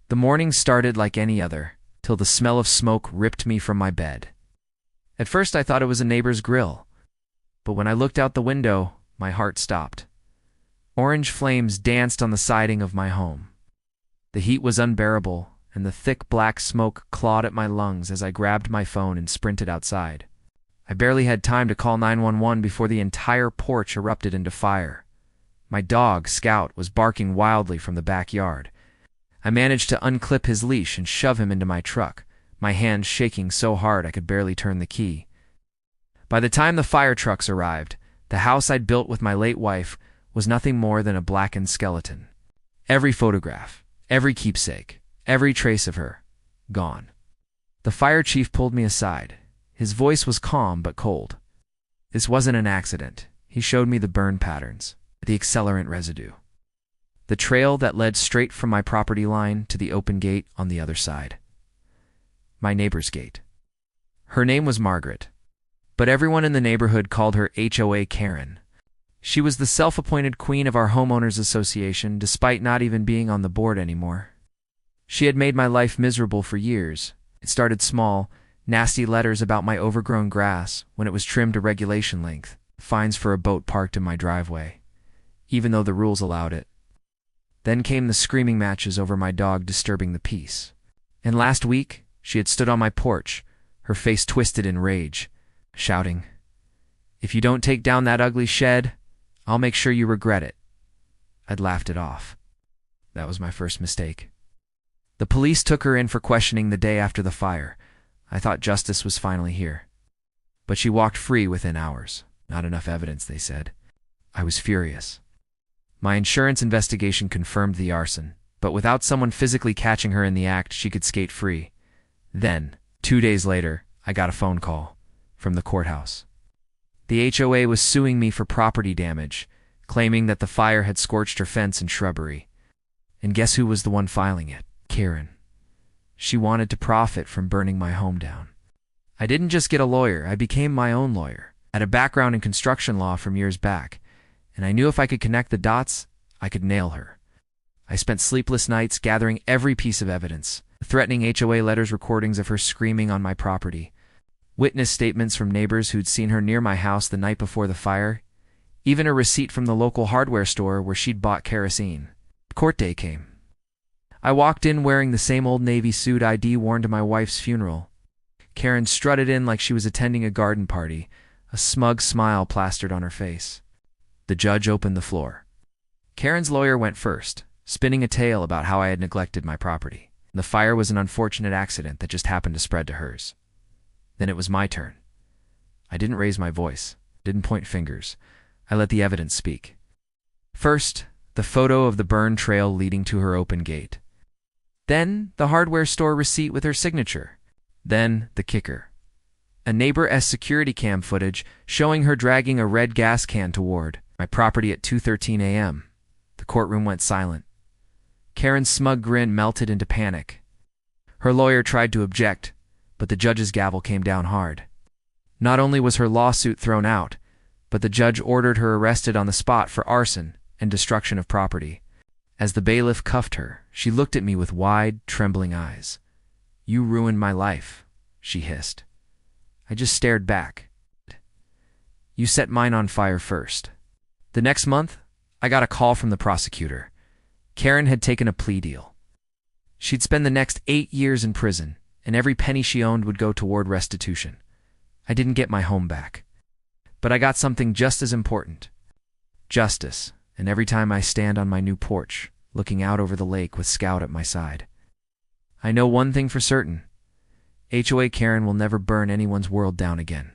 The morning started like any other, till the smell of smoke ripped me from my bed. At first I thought it was a neighbor's grill, but when I looked out the window, my heart stopped. Orange flames danced on the siding of my home. The heat was unbearable, and the thick black smoke clawed at my lungs as I grabbed my phone and sprinted outside. I barely had time to call 911 before the entire porch erupted into fire. My dog, Scout, was barking wildly from the backyard. I managed to unclip his leash and shove him into my truck, my hands shaking so hard I could barely turn the key. By the time the fire trucks arrived, the house I'd built with my late wife was nothing more than a blackened skeleton. Every photograph, every keepsake, every trace of her, gone. The fire chief pulled me aside. His voice was calm but cold. This wasn't an accident. He showed me the burn patterns, the accelerant residue, the trail that led straight from my property line to the open gate on the other side. My neighbor's gate. Her name was Margaret, but everyone in the neighborhood called her HOA Karen. She was the self-appointed queen of our homeowners association, despite not even being on the board anymore. She had made my life miserable for years. It started small, nasty letters about my overgrown grass when it was trimmed to regulation length, fines for a boat parked in my driveway, even though the rules allowed it. Then came the screaming matches over my dog disturbing the peace. And last week, she had stood on my porch, her face twisted in rage, shouting, "If you don't take down that ugly shed, I'll make sure you regret it." I'd laughed it off. That was my first mistake. The police took her in for questioning the day after the fire. I thought justice was finally here. But she walked free within hours. Not enough evidence, they said. I was furious. My insurance investigation confirmed the arson, but without someone physically catching her in the act, she could skate free. Then, 2 days later, I got a phone call from the courthouse. The HOA was suing me for property damage, claiming that the fire had scorched her fence and shrubbery. And guess who was the one filing it? Karen. She wanted to profit from burning my home down. I didn't just get a lawyer, I became my own lawyer. I had a background in construction law from years back, and I knew if I could connect the dots, I could nail her. I spent sleepless nights gathering every piece of evidence, threatening HOA letters, recordings of her screaming on my property, witness statements from neighbors who'd seen her near my house the night before the fire, even a receipt from the local hardware store where she'd bought kerosene. Court day came. I walked in wearing the same old Navy suit I'd worn to my wife's funeral. Karen strutted in like she was attending a garden party, a smug smile plastered on her face. The judge opened the floor. Karen's lawyer went first, spinning a tale about how I had neglected my property. The fire was an unfortunate accident that just happened to spread to hers. Then it was my turn. I didn't raise my voice, didn't point fingers. I let the evidence speak. First, the photo of the burn trail leading to her open gate. Then, the hardware store receipt with her signature. Then, the kicker. A neighbor's security cam footage showing her dragging a red gas can toward my property at 2:13 a.m. The courtroom went silent. Karen's smug grin melted into panic. Her lawyer tried to object, but the judge's gavel came down hard. Not only was her lawsuit thrown out, but the judge ordered her arrested on the spot for arson and destruction of property. As the bailiff cuffed her, she looked at me with wide, trembling eyes. "You ruined my life," she hissed. I just stared back. "You set mine on fire first." The next month, I got a call from the prosecutor. Karen had taken a plea deal. She'd spend the next 8 years in prison, and every penny she owned would go toward restitution. I didn't get my home back, but I got something just as important. Justice. And every time I stand on my new porch, looking out over the lake with Scout at my side, I know one thing for certain. HOA Karen will never burn anyone's world down again.